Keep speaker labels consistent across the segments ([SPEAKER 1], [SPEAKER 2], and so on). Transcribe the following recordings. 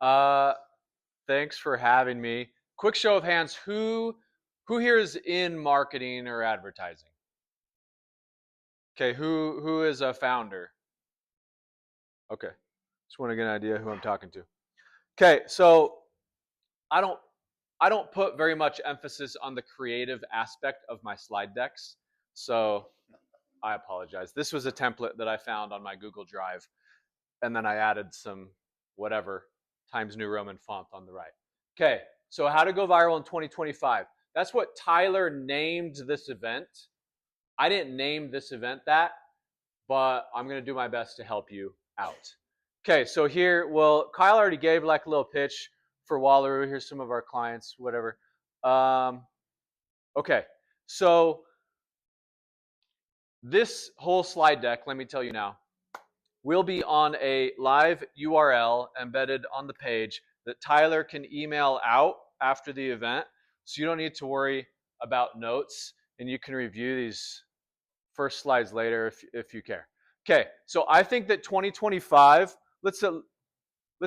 [SPEAKER 1] Uh, Thanks for having me. Quick show of hands, who here is in marketing or advertising? Okay, who is a founder? Okay. Just want to get an idea who I'm talking to. Okay, so I don't I don't put very much emphasis on the creative aspect of my slide decks. So I apologize. This was a template that I found on my Google Drive, and then I added some whatever Times New Roman font on the right. Okay, so how to go viral in 2025. That's what Tyler named this event. I didn't name this event that, but I'm going to do my best to help you out. Okay, so here, well, Kyle already gave like a little pitch for Wallaroo. Here's some of our clients, whatever. Um, okay, so this whole slide deck, let me tell you now, will be on a live URL embedded on the page that Tyler can email out after the event. So you don't need to worry about notes, and you can review these first slides later if you care. Okay, so I think that 2025, let's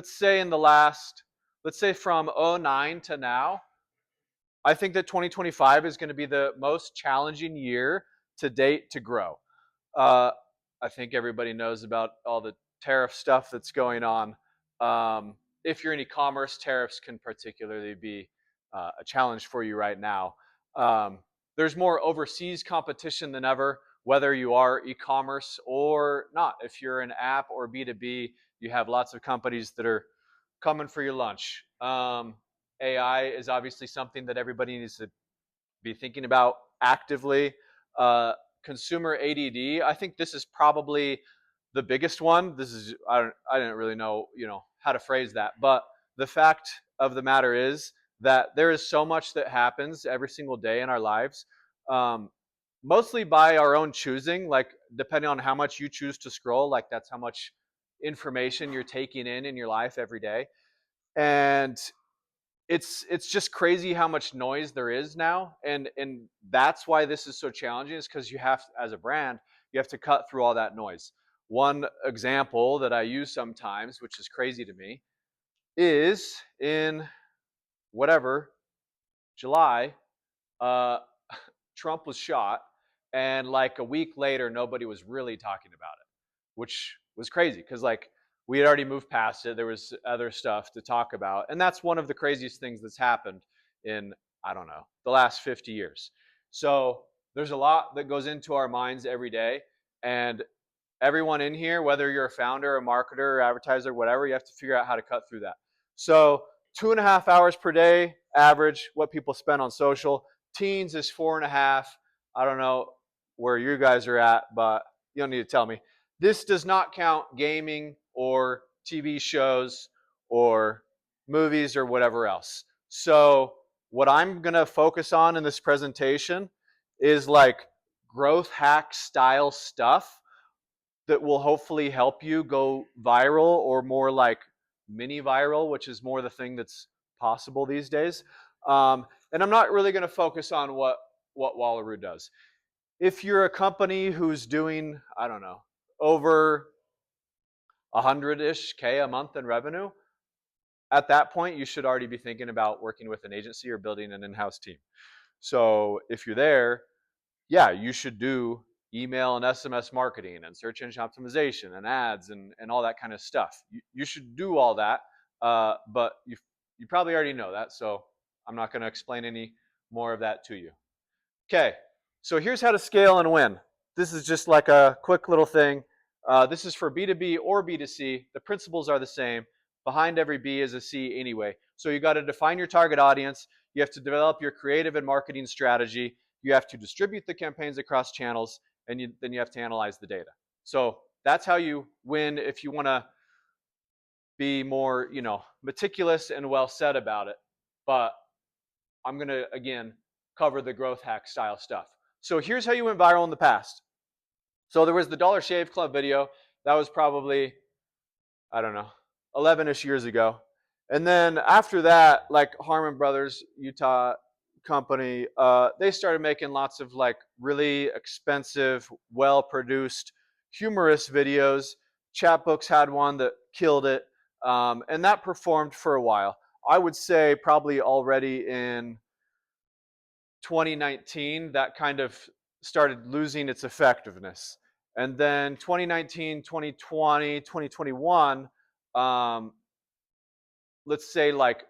[SPEAKER 1] say in the last, let's say from '09 to now, I think that 2025 is going to be the most challenging year to date to grow. Uh, I think everybody knows about all the tariff stuff that's going on. If you're in e-commerce, tariffs can particularly be a challenge for you right now. Um, there's more overseas competition than ever, whether you are e-commerce or not. If you're an app or B2B, you have lots of companies that are coming for your lunch. AI is obviously something that everybody needs to be thinking about actively. Uh, Consumer ADD, I think this is probably the biggest one. This is I didn't really know how to phrase that, but the fact of the matter is that there is so much that happens every single day in our lives, um, mostly by our own choosing. Like depending on how much you choose to scroll, like that's how much information you're taking in your life every day, and it's just crazy how much noise there is now, and that's why this is so challenging, is because you have, as a brand, you have to cut through all that noise. One example that I use sometimes, which is crazy to me, is in whatever July, uh, Trump was shot, and like a week later nobody was really talking about it, which was crazy because like we had already moved past it. There was other stuff to talk about, and that's one of the craziest things that's happened in, I don't know, the last 50 years. So there's a lot that goes into our minds every day, and everyone in here, whether you're a founder, a marketer, or advertiser, whatever, you have to figure out how to cut through that. So 2.5 hours per day average what people spend on social. Teens is 4.5. I don't know where you guys are at, but you don't need to tell me. This does not count gaming or TV shows or movies or whatever else. So what I'm going to focus on in this presentation is like growth hack style stuff that will hopefully help you go viral, or more like mini viral, which is more the thing that's possible these days. And I'm not really going to focus on what Wallaroo does. If you're a company who's doing, I don't know, over 100-ish K a month in revenue, at that point you should already be thinking about working with an agency or building an in-house team. So if you're there, yeah, you should do email and SMS marketing and search engine optimization and ads and all that kind of stuff. You should do all that, but you probably already know that, so I'm not going to explain any more of that to you. Okay, so here's how to scale and win. This is just like a quick little thing. This is for B2B or B2C. The principles are the same. Behind every B is a C anyway. So you got to define your target audience. You have to develop your creative and marketing strategy. You have to distribute the campaigns across channels, and then you have to analyze the data. So that's how you win. If you want to be more, meticulous and well said about it. But I'm going to, again, cover the growth hack style stuff. So here's how you went viral in the past. So there was the Dollar Shave Club video. That was probably, I don't know, 11-ish years ago. And then after that, like Harmon Brothers, Utah company, they started making lots of like really expensive, well-produced, humorous videos. Chatbooks had one that killed it. And that performed for a while. I would say probably already in 2019, that kind of started losing its effectiveness. And then 2019, 2020, 2021, um, let's say like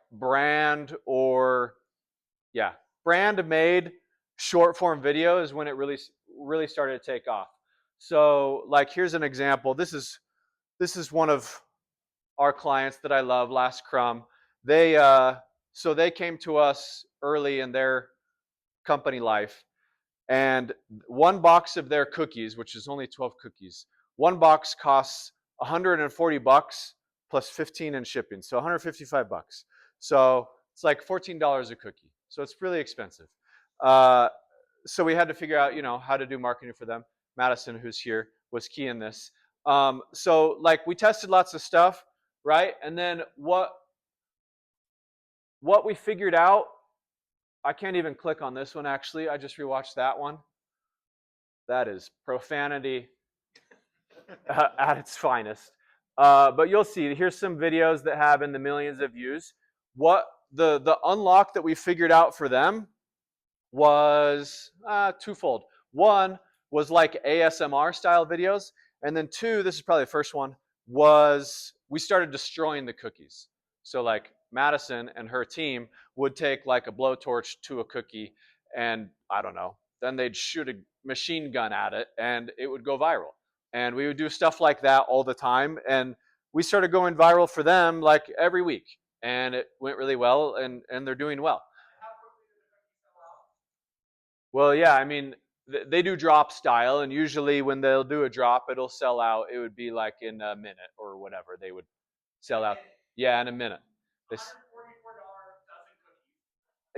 [SPEAKER 1] yeah, brand made short form video is when it really started to take off. So like here's an example. This is one of our clients that I love, Last Crumb. They came to us early in their company life, and one box of their cookies, which is only 12 cookies, one box costs $140 plus 15 in shipping, so $155. So it's like $14 a cookie. So it's really expensive. Uh, so we had to figure out, how to do marketing for them. Madison, who's here, was key in this. So like we tested lots of stuff, right? And then what we figured out, I can't even click on this one actually. I just rewatched that one. That is profanity at its finest. But you'll see, here's some videos that have in the millions of views. What the unlock that we figured out for them was twofold. One was like ASMR style videos, and then two, this is probably the first one, was we started destroying the cookies. So like Madison and her team would take like a blowtorch to a cookie, and I don't know, then they'd shoot a machine gun at it and it would go viral. And we would do stuff like that all the time, and we started going viral for them like every week, and it went really well, and they're doing well. Well, yeah, I mean, they do drop style, and usually when they'll do a drop, it'll sell out. It would be like in a minute or whatever. They would sell out. Yeah, in a minute. This,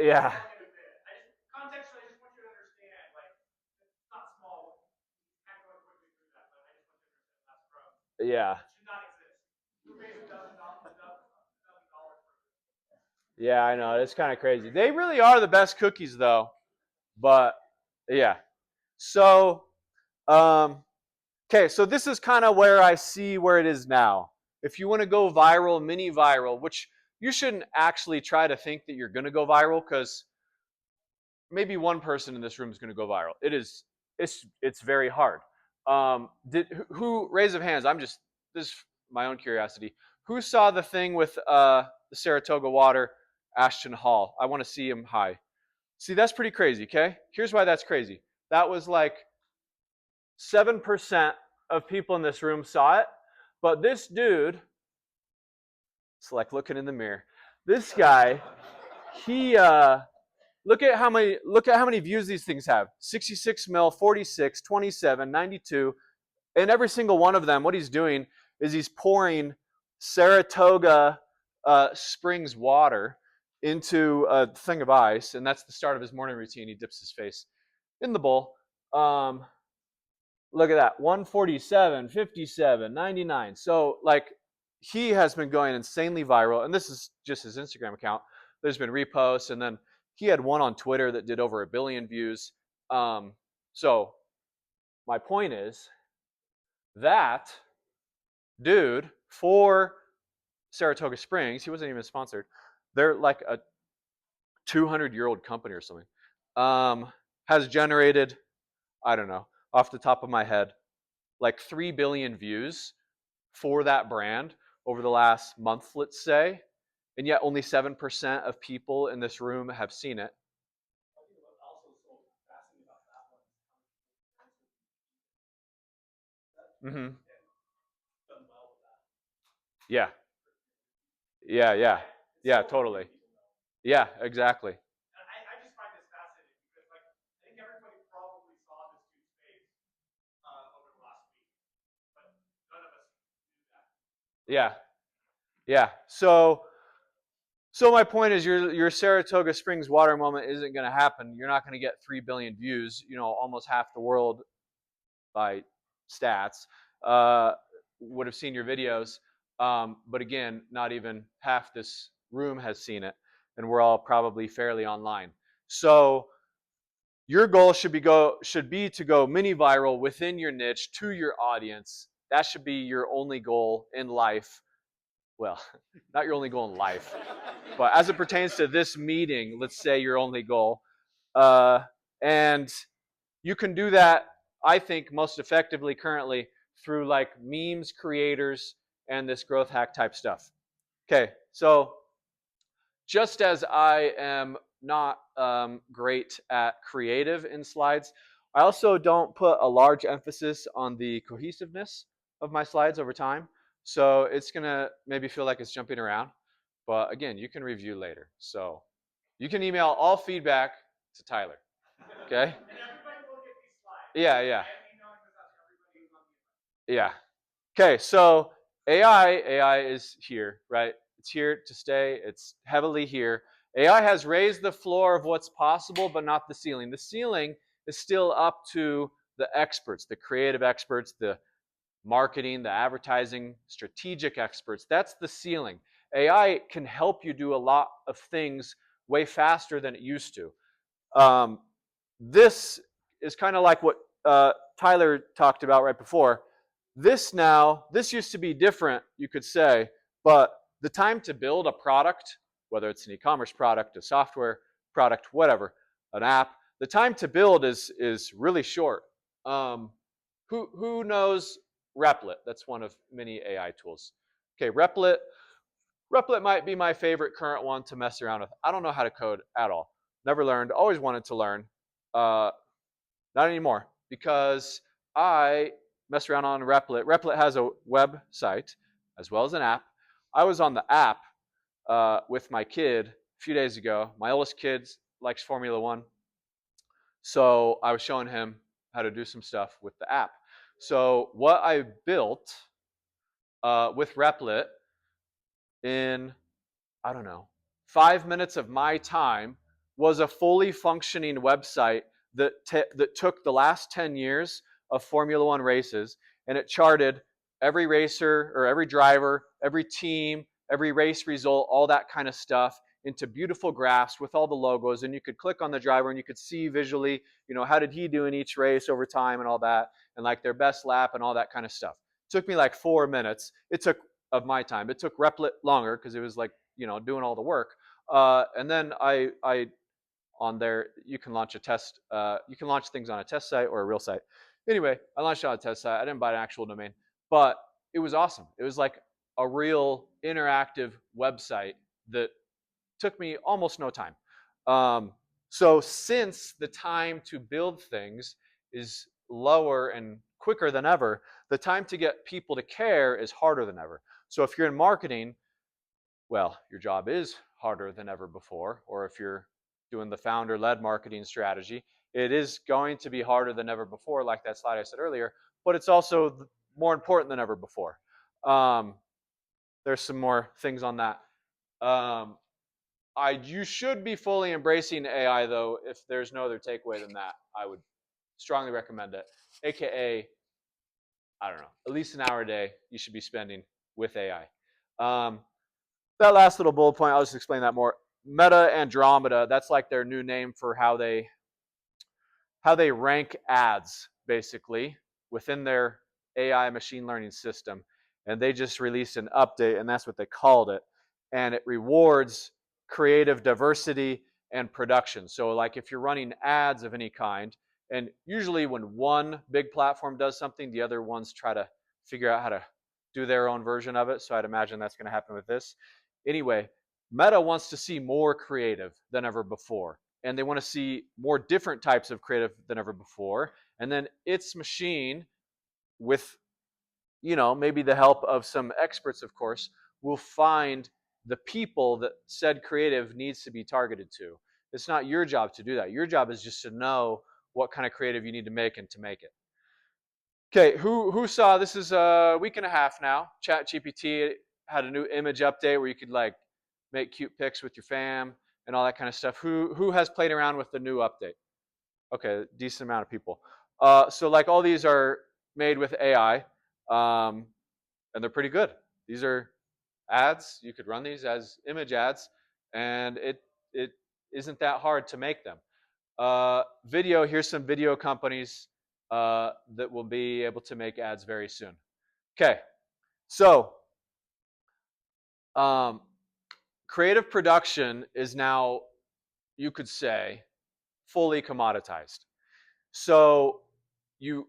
[SPEAKER 1] yeah, yeah, yeah. I know it's kind of crazy. They really are the best cookies, though. But yeah. So, um, okay, so this is kind of where I see where it is now. If you want to go viral, mini viral, which you shouldn't actually try to think that you're going to go viral, because maybe one person in this room is going to go viral. It's very hard. Who raise of hands? This is my own curiosity. Who saw the thing with the Saratoga water, Ashton Hall? I want to see him high. See, that's pretty crazy. Okay, here's why that's crazy. That was like 7% of people in this room saw it, but this dude, it's like looking in the mirror. This guy, he look at how many views these things have. 66 mil, 46, 27, 92. And every single one of them, what he's doing is he's pouring Saratoga Springs water into a thing of ice, and that's the start of his morning routine. He dips his face in the bowl. Look at that, 147, 57, 99. So like he has been going insanely viral, and this is just his Instagram account. There's been reposts, and then he had one on Twitter that did over 1 billion views. So my point is that dude, for Saratoga Springs, he wasn't even sponsored. They're like a 200-year-old company or something. Has generated, I don't know, off the top of my head, like 3 billion views for that brand over the last month, let's say. And yet only 7% of people in this room have seen it. Mm-hmm. Yeah. Yeah, yeah. Yeah, totally. Yeah, exactly. Yeah. Yeah. So my point is your Saratoga Springs water moment isn't going to happen. You're not going to get 3 billion views, almost half the world by stats would have seen your videos. But again, not even half this room has seen it, and we're all probably fairly online. So your goal should be to go mini viral within your niche to your audience. That should be your only goal in life. Well, not your only goal in life, but as it pertains to this meeting, let's say your only goal. And you can do that, I think, most effectively currently through like memes creators and this growth hack type stuff. Okay, so just as I am not great at creative in slides, I also don't put a large emphasis on the cohesiveness of my slides over time. So it's gonna maybe feel like it's jumping around, but again, you can review later. So you can email all feedback to Tyler. Okay? Yeah, yeah. Yeah. Okay, so AI is here, right? It's here to stay. It's heavily here. AI has raised the floor of what's possible, but not the ceiling. The ceiling is still up to the experts, the creative experts, the marketing, the advertising, strategic experts. That's the ceiling. AI can help you do a lot of things way faster than it used to. Um, this is kind of like what Tyler talked about right before. This used to be different, you could say, but the time to build a product, whether it's an e-commerce product, a software product, whatever, an app, the time to build is really short. Um, who knows Replit? That's one of many AI tools. Okay, Replit might be my favorite current one to mess around with. I don't know how to code at all. Never learned. Always wanted to learn. Uh, not anymore because I mess around on Replit. Replit has a website as well as an app. I was on the app with my kid a few days ago. My oldest kid likes Formula One, so I was showing him how to do some stuff with the app. So what I built with Replit in, I don't know, 5 minutes of my time was a fully functioning website that took the last 10 years of Formula One races and it charted every racer or every driver, every team, every race result, all that kind of stuff into beautiful graphs with all the logos. And you could click on the driver and you could see visually, how did he do in each race over time and all that, and like their best lap and all that kind of stuff. It took me like 4 minutes. It took of my time. It took Replit longer because it was like, doing all the work. And then I on there, you can launch a test. You can launch things on a test site or a real site. Anyway, I launched on a test site. I didn't buy an actual domain, but it was awesome. It was like a real interactive website that took me almost no time. So since the time to build things is lower and quicker than ever, the time to get people to care is harder than ever. So if you're in marketing, well, your job is harder than ever before. Or if you're doing the founder-led marketing strategy, it is going to be harder than ever before, like that slide I said earlier, but it's also more important than ever before. There's some more things on that. You should be fully embracing AI, though. If there's no other takeaway than that, I would strongly recommend it. AKA, I don't know, at least an hour a day you should be spending with AI. That last little bullet point, I'll just explain that more. Meta Andromeda, that's like their new name for how they rank ads, basically, within their AI machine learning system. And they just released an update, and that's what they called it. And it rewards creative diversity and production. So like if you're running ads of any kind, and usually when one big platform does something, the other ones try to figure out how to do their own version of it. So I'd imagine that's going to happen with this. Anyway, Meta wants to see more creative than ever before, and they want to see more different types of creative than ever before. And then its machine, with maybe the help of some experts, of course, will find the people that said creative needs to be targeted to. It's not your job to do that. Your job is just to know what kind of creative you need to make and to make it. Okay, who saw this? Is a week and a half now. ChatGPT had a new image update where you could like make cute pics with your fam and all that kind of stuff. Who has played around with the new update? Okay, decent amount of people. So like all these are made with AI, and they're pretty good. These are ads. You could run these as image ads, and it isn't that hard to make them. Video. Here's some video companies that will be able to make ads very soon. Okay, so Um, creative production is now, you could say, fully commoditized. So you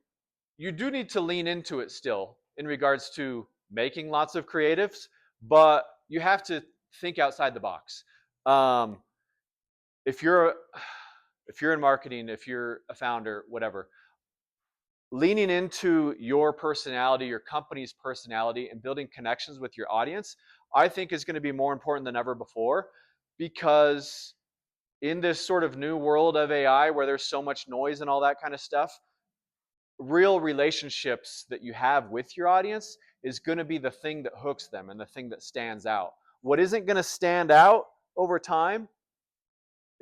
[SPEAKER 1] you do need to lean into it still in regards to making lots of creatives, but you have to think outside the box. Um, if you're if you're in marketing, if you're a founder, whatever, leaning into your personality, your company's personality, and building connections with your audience, I think is going to be more important than ever before, because in this sort of new world of AI where there's so much noise and all that kind of stuff, real relationships that you have with your audience is going to be the thing that hooks them and the thing that stands out. What isn't going to stand out over time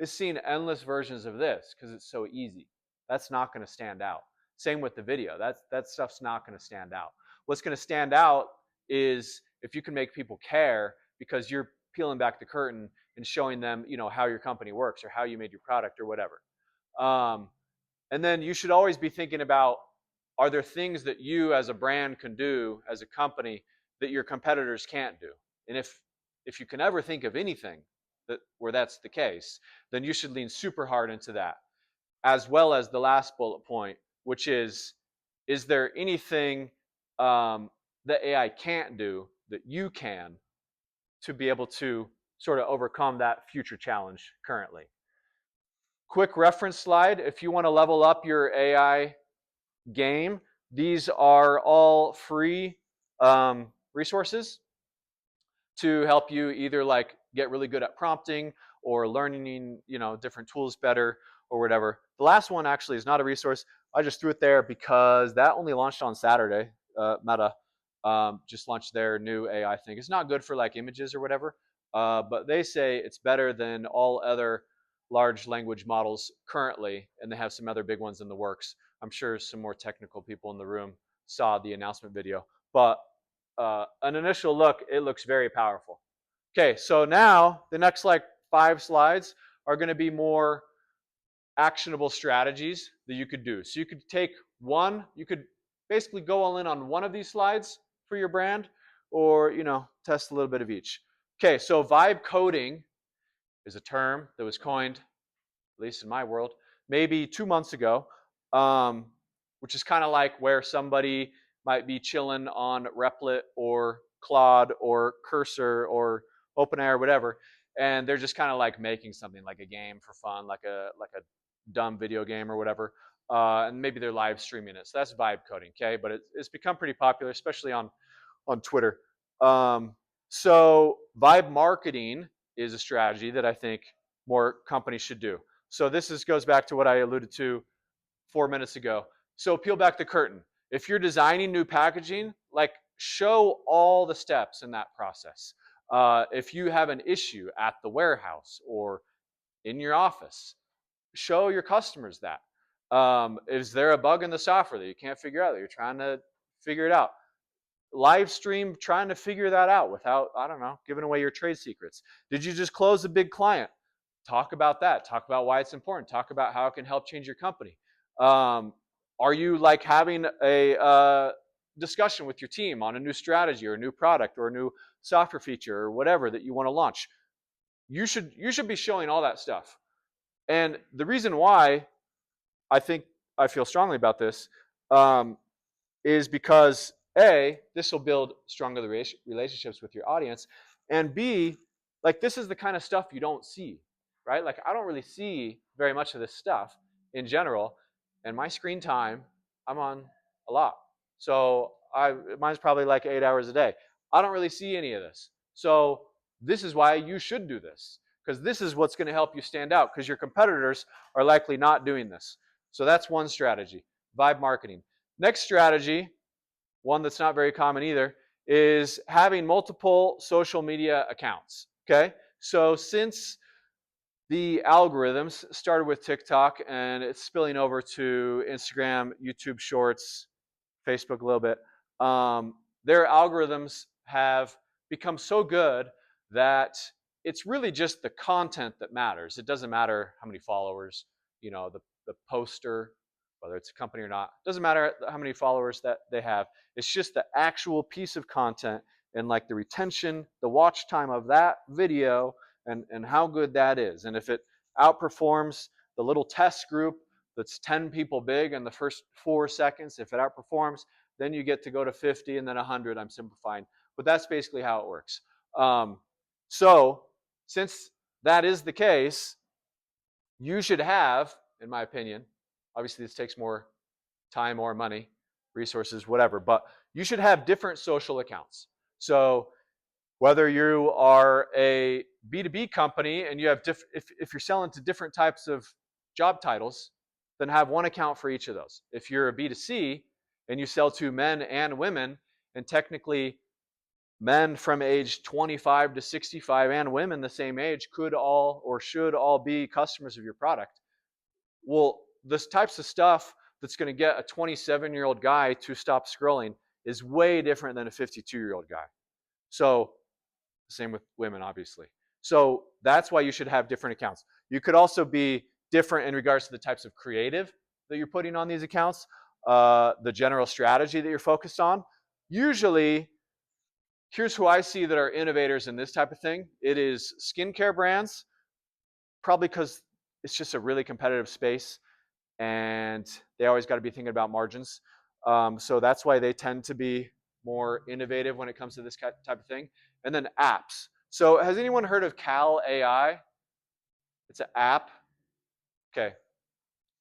[SPEAKER 1] is seeing endless versions of this because it's so easy. That's not going to stand out. Same with the video. That stuff's not going to stand out. What's going to stand out is if you can make people care because you're peeling back the curtain and showing them, how your company works or how you made your product or whatever. Um, and then you should always be thinking about, are there things that you as a brand can do as a company that your competitors can't do? And if you can ever think of anything where that's the case, then you should lean super hard into that. As well as the last bullet point, which is there anything that AI can't do that you can to be able to sort of overcome that future challenge currently? Quick reference slide. If you want to level up your AI game, these are all free resources to help you either like get really good at prompting or learning, different tools better or whatever. The last one actually is not a resource. I just threw it there because that only launched on Saturday. Meta just launched their new AI thing. It's not good for like images or whatever, but they say it's better than all other large language models currently, and they have some other big ones in the works. I'm sure some more technical people in the room saw the announcement video, but an initial look, it looks very powerful. Okay, so now the next like 5 slides are going to be more actionable strategies that you could do. So you could take one, you could basically go all in on one of these slides for your brand, or test a little bit of each. Okay, so vibe coding is a term that was coined, at least in my world, maybe 2 months ago, which is kind of like where somebody might be chilling on Replit or Claude or Cursor or OpenAI or whatever, and they're just kind of like making something like a game for fun, like a dumb video game or whatever, and maybe they're live streaming it. So that's vibe coding, okay? But it's become pretty popular, especially on Twitter. So vibe marketing is a strategy that I think more companies should do. So this goes back to what I alluded to 4 minutes ago. So peel back the curtain. If you're designing new packaging, like show all the steps in that process. If you have an issue at the warehouse or in your office, show your customers that. Is there a bug in the software that you can't figure out, that you're trying to figure it out? Live stream trying to figure that out without, I don't know, giving away your trade secrets. Did you just close a big client? Talk about that. Talk about why it's important. Talk about how it can help change your company. Are you like having a discussion with your team on a new strategy or a new product or a new software feature or whatever that you want to launch? You should be showing all that stuff. And the reason why I think I feel strongly about this is because A, this will build stronger relationships with your audience, and B, like this is the kind of stuff you don't see, right? Like I don't really see very much of this stuff in general, and my screen time, I'm on a lot. So mine's probably like 8 hours a day. I don't really see any of this. So this is why you should do this, because this is what's going to help you stand out, because your competitors are likely not doing this. So that's one strategy, vibe marketing. Next strategy, one that's not very common either, is having multiple social media accounts. Okay, so since the algorithms started with TikTok and it's spilling over to Instagram, YouTube Shorts, Facebook a little bit, their algorithms have become so good that it's really just the content that matters. It doesn't matter how many followers, the poster, whether it's a company or not. It doesn't matter how many followers that they have. It's just the actual piece of content and like the retention, the watch time of that video, and how good that is. And if it outperforms the little test group that's 10 people big in the first 4 seconds, if it outperforms, then you get to go to 50 and then 100. I'm simplifying, but that's basically how it works. So since that is the case, you should have, in my opinion, obviously this takes more time or money, resources, whatever, but you should have different social accounts. So whether you are a B2B company and you have if you're selling to different types of job titles, then have one account for each of those. If you're a B2C and you sell to men and women, and technically men from age 25 to 65 and women the same age could all or should all be customers of your product. Well, this types of stuff that's going to get a 27-year-old guy to stop scrolling is way different than a 52-year-old guy. So same with women, obviously. So that's why you should have different accounts. You could also be different in regards to the types of creative that you're putting on these accounts, the general strategy that you're focused on. Usually, here's who I see that are innovators in this type of thing. It is skincare brands, probably because it's just a really competitive space and they always got to be thinking about margins. So that's why they tend to be more innovative when it comes to this type of thing. And then apps. So has anyone heard of Cal AI? It's an app. Okay,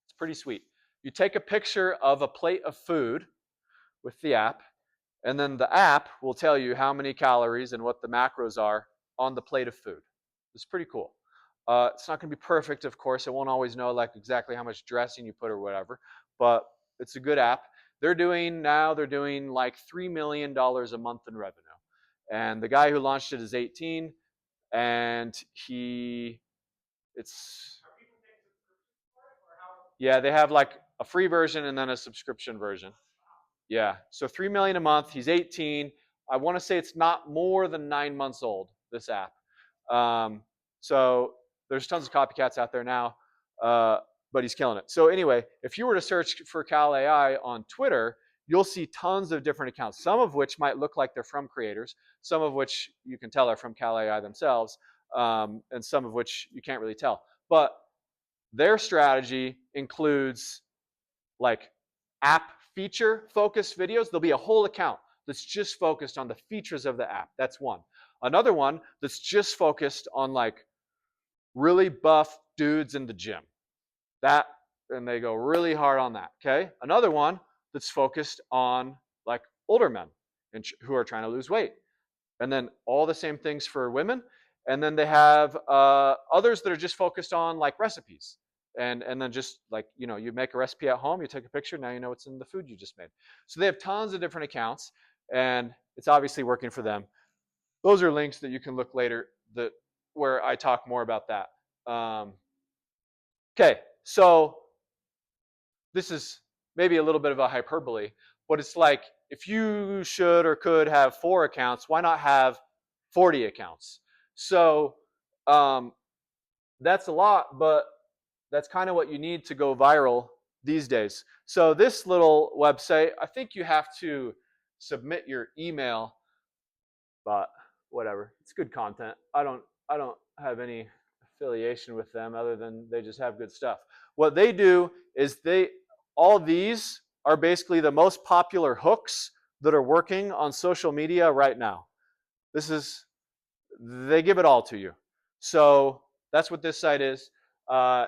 [SPEAKER 1] it's pretty sweet. You take a picture of a plate of food with the app, and then the app will tell you how many calories and what the macros are on the plate of food. It's pretty cool. It's not going to be perfect, of course. It won't always know like exactly how much dressing you put or whatever, but it's a good app. They're doing like $3 million a month in revenue. And the guy who launched it is 18, and yeah, they have like a free version and then a subscription version. Yeah, so 3 million a month. He's 18. I want to say it's not more than 9 months old, this app. So there's tons of copycats out there now, but he's killing it. So anyway, if you were to search for Cal AI on Twitter, you'll see tons of different accounts, some of which might look like they're from creators, some of which you can tell are from Cal AI themselves, and some of which you can't really tell. But their strategy includes like app feature focused videos. There'll be a whole account that's just focused on the features of the app. That's one. Another one that's just focused on like really buff dudes in the gym. That, and they go really hard on that. Okay. Another one that's focused on like older men and who are trying to lose weight. And then all the same things for women. And then they have others that are just focused on like recipes. And then just like, you know, you make a recipe at home, you take a picture, now you know what's in the food you just made. So they have tons of different accounts, and it's obviously working for them. Those are links that you can look later that where I talk more about that. Okay, so this is maybe a little bit of a hyperbole, but it's like if you should or could have 4 accounts, why not have 40 accounts? So that's a lot, but that's kind of what you need to go viral these days. So this little website, I think you have to submit your email, but whatever. It's good content. I don't have any affiliation with them other than they just have good stuff. What they do is all these are basically the most popular hooks that are working on social media right now. They give it all to you. So that's what this site is.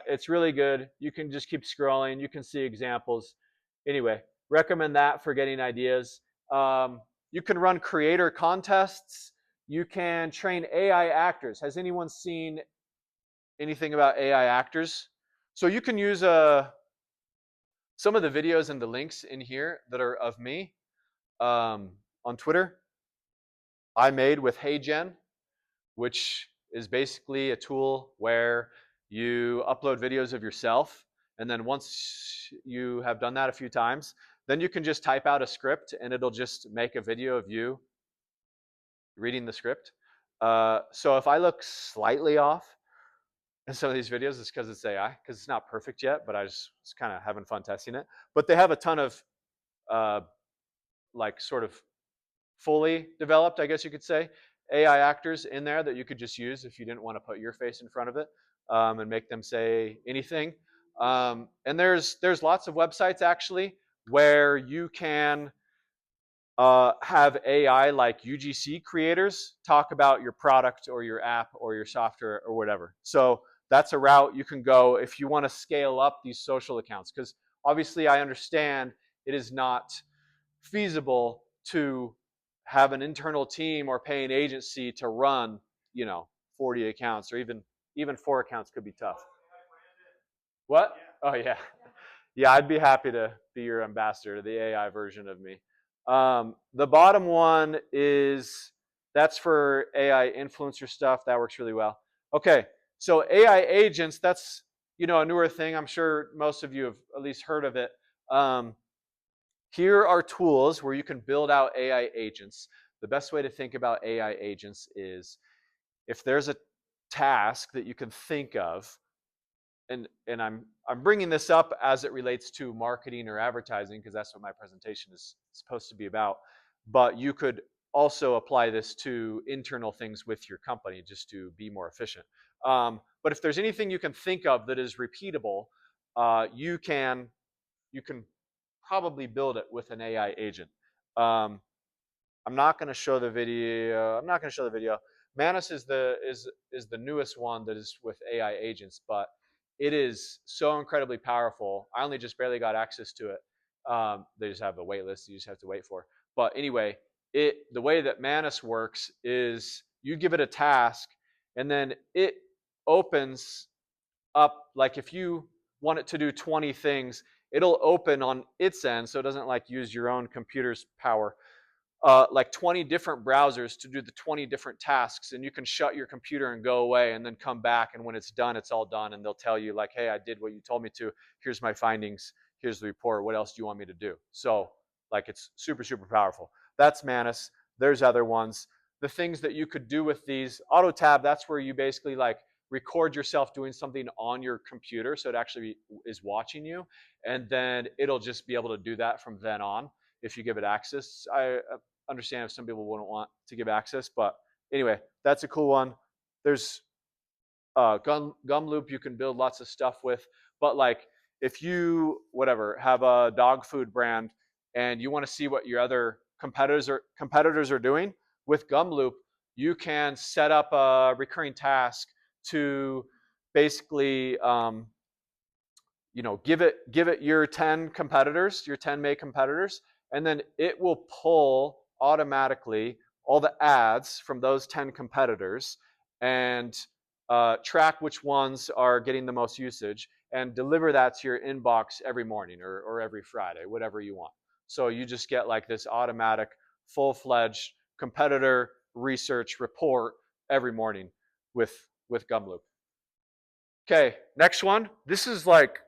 [SPEAKER 1] It's really good. You can just keep scrolling. You can see examples. Anyway, recommend that for getting ideas. You can run creator contests. You can train AI actors. Has anyone seen anything about AI actors? So you can use some of the videos and the links in here that are of me on Twitter. I made with HeyGen, which is basically a tool where you upload videos of yourself, and then once you have done that a few times, then you can just type out a script and it'll just make a video of you reading the script. So if I look slightly off in some of these videos, it's because it's AI, because it's not perfect yet, but I was kind of having fun testing it. But they have a ton of like sort of fully developed, I guess you could say, AI actors in there that you could just use if you didn't want to put your face in front of it, and make them say anything. And there's lots of websites actually where you can have AI like UGC creators talk about your product or your app or your software or whatever. So that's a route you can go if you want to scale up these social accounts, because obviously I understand it is not feasible to have an internal team or pay an agency to run, 40 accounts, or even 4 accounts could be tough. What? Oh yeah. Yeah, I'd be happy to be your ambassador, the AI version of me. The bottom one is that's for AI influencer stuff. That works really well. Okay, so AI agents, that's a newer thing. I'm sure most of you have at least heard of it. Um, Here are tools where you can build out AI agents. The best way to think about AI agents is if there's a task that you can think of, and I'm bringing this up as it relates to marketing or advertising because that's what my presentation is supposed to be about. But you could also apply this to internal things with your company just to be more efficient. But if there's anything you can think of that is repeatable, you can probably build it with an AI agent. Um, I'm not going to show the video. I'm not going to show the video. Manus is the newest one that is with AI agents, but it is so incredibly powerful. I only just barely got access to it. They just have a wait list you just have to wait for. But anyway, the way that Manus works is you give it a task, and then it opens up, like if you want it to do 20 things, it'll open on its end, so it doesn't like use your own computer's power, like 20 different browsers to do the 20 different tasks, and you can shut your computer and go away and then come back, and when it's done, it's all done, and they'll tell you like, hey, I did what you told me to. Here's my findings. Here's the report. What else do you want me to do? So like it's super, super powerful. That's Manus. There's other ones. The things that you could do with these, auto tab, that's where you basically like record yourself doing something on your computer so it actually is watching you, and then it'll just be able to do that from then on if you give it access. I understand if some people wouldn't want to give access, but anyway, that's a cool one. There's gum loop you can build lots of stuff with, but like if you have a dog food brand and you want to see what your other competitors are doing with gum loop, you can set up a recurring task to basically give it your 10 competitors, your 10 May competitors, and then it will pull automatically all the ads from those 10 competitors and track which ones are getting the most usage and deliver that to your inbox every morning or every Friday, whatever you want. So you just get like this automatic, full-fledged competitor research report every morning with Gumloop. Okay, next one. This is like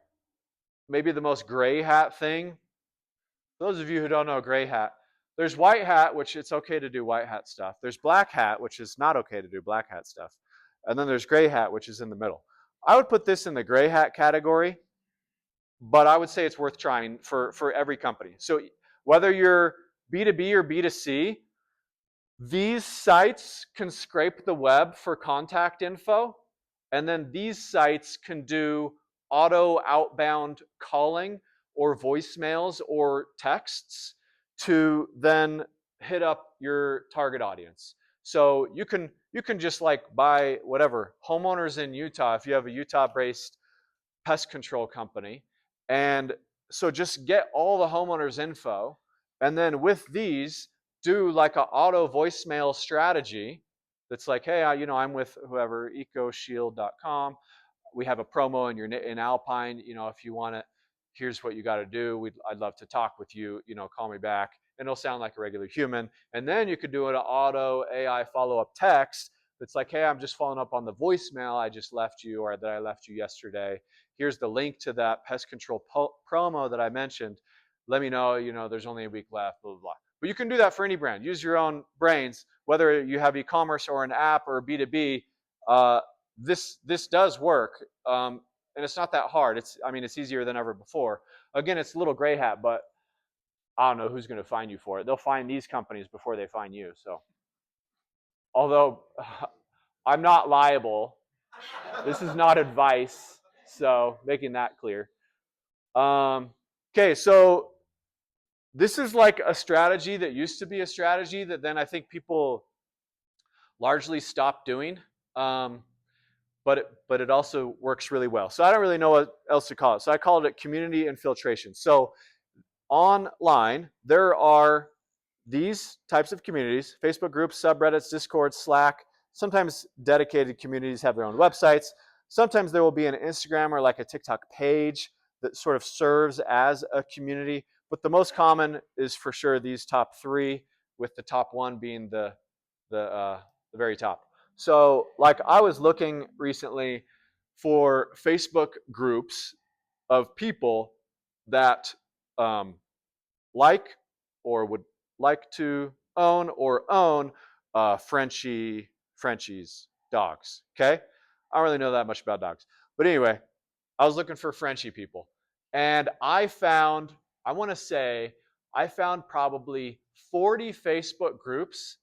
[SPEAKER 1] maybe the most gray hat thing. Those of you who don't know gray hat, there's white hat, which it's okay to do white hat stuff. There's black hat, which is not okay to do black hat stuff. And then there's gray hat, which is in the middle. I would put this in the gray hat category, but I would say it's worth trying for every company. So whether you're B2B or B2C, these sites can scrape the web for contact info, and then these sites can do auto outbound calling or voicemails or texts to then hit up your target audience. So you can just like buy whatever homeowners in Utah if you have a Utah-based pest control company, and so just get all the homeowners info, and then with these do like an auto voicemail strategy that's like, hey, I'm with whoever, ecoshield.com. We have a promo in Alpine. If you want it, here's what you got to do. I'd love to talk with you. Call me back. And it'll sound like a regular human. And then you could do an auto AI follow-up text that's like, hey, I'm just following up on the voicemail I just left you or that I left you yesterday. Here's the link to that pest control promo that I mentioned. Let me know, there's only a week left, blah, blah, blah. But you can do that for any brand. Use your own brains, whether you have e-commerce or an app or B2B. This does work, and it's not that hard. It's easier than ever before. Again, it's a little gray hat, but I don't know who's going to find you for it. They'll find these companies before they find you. So, although I'm not liable, this is not advice. So, making that clear. Okay, so this is like a strategy that used to be a strategy that then I think people largely stopped doing. But it also works really well. So I don't really know what else to call it. So I called it community infiltration. So online, there are these types of communities: Facebook groups, subreddits, Discord, Slack. Sometimes dedicated communities have their own websites. Sometimes there will be an Instagram or like a TikTok page that sort of serves as a community. But the most common is for sure these top three, with the top one being the very top. So like I was looking recently for Facebook groups of people that like or would like to own or own Frenchie's dogs. Okay, I don't really know that much about dogs, but anyway, I was looking for Frenchie people, and I found, I want to say, I found probably 40 Facebook groups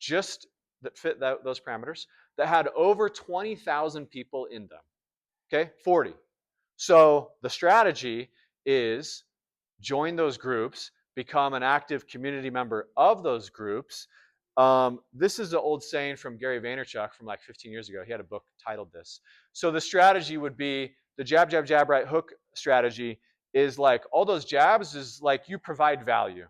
[SPEAKER 1] just that fit those parameters that had over 20,000 people in them. Okay, 40. So the strategy is join those groups, become an active community member of those groups. This is an old saying from Gary Vaynerchuk from like 15 years ago. He had a book titled this. So the strategy would be the jab, jab, jab, right hook strategy is like all those jabs is like you provide value.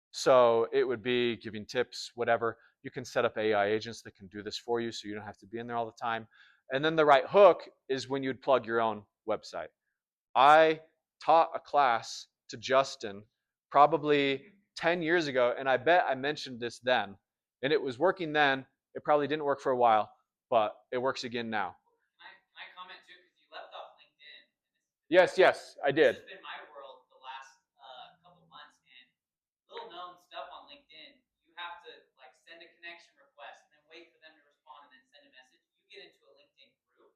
[SPEAKER 1] So it would be giving tips, whatever. You can set up AI agents that can do this for you so you don't have to be in there all the time. And then the right hook is when you'd plug your own website. I taught a class to Justin probably 10 years ago, and I bet I mentioned this then. And it was working then. It probably didn't work for a while, but it works again now.
[SPEAKER 2] Can I comment too? Because you left off LinkedIn.
[SPEAKER 1] Yes, I did.
[SPEAKER 2] This has been my world the last couple months, and little known stuff on LinkedIn. You have to like send a connection request and then wait for them to respond and then send a message. You get into a LinkedIn group,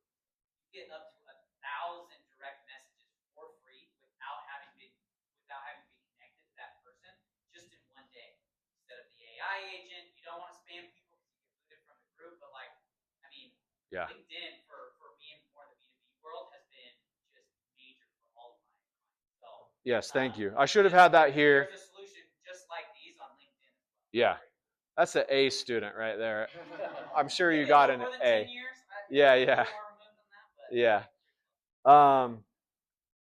[SPEAKER 2] you get up to 1,000 direct messages for free without having been connected to that person just in one day. Instead of the AI agent, you don't want to spam people because you get booted from the group. But like, I mean, yeah. LinkedIn for me and more in the B2B world has been just major for all of my clients. So
[SPEAKER 1] yes, thank you. I should have had that here.
[SPEAKER 2] There's a solution just like these on LinkedIn as well.
[SPEAKER 1] Yeah. That's an A student right there. I'm sure you got an
[SPEAKER 2] more than
[SPEAKER 1] A.
[SPEAKER 2] 10 years.
[SPEAKER 1] Yeah. Yeah.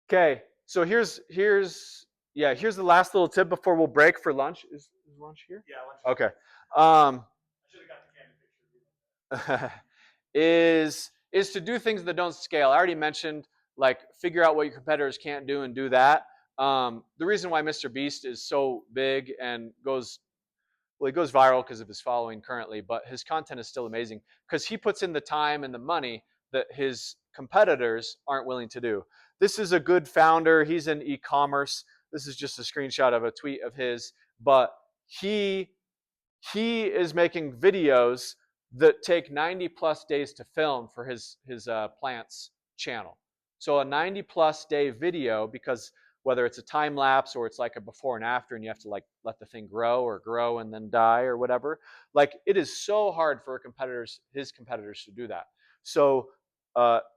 [SPEAKER 1] Okay, so here's the last little tip before we'll break for lunch. Is lunch here?
[SPEAKER 3] Yeah, lunch.
[SPEAKER 1] Okay.
[SPEAKER 3] I should have got the candid picture.
[SPEAKER 1] Is to do things that don't scale. I already mentioned like figure out what your competitors can't do and do that. The reason why Mr. Beast is so big and he goes viral because of his following currently, but his content is still amazing because he puts in the time and the money that his competitors aren't willing to do. This is a good founder. He's in e-commerce. This is just a screenshot of a tweet of his, but he is making videos that take 90 plus days to film for his plants channel. So a 90 plus day video, because whether it's a time lapse or it's like a before and after and you have to like let the thing grow and then die or whatever, like it is so hard for his competitors to do that. So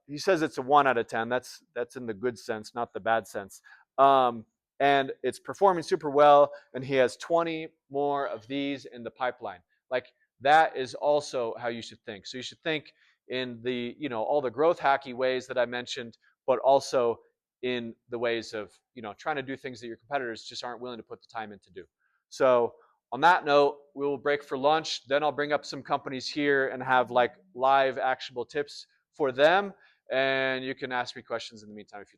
[SPEAKER 1] he says it's a 1 out of 10. That's in the good sense, not the bad sense. And it's performing super well, and he has 20 more of these in the pipeline. Like that is also how you should think. So you should think in the, all the growth hacky ways that I mentioned, but also in the ways of, trying to do things that your competitors just aren't willing to put the time in to do. So on that note, we will break for lunch. Then I'll bring up some companies here and have like live actionable tips for them. And you can ask me questions in the meantime if you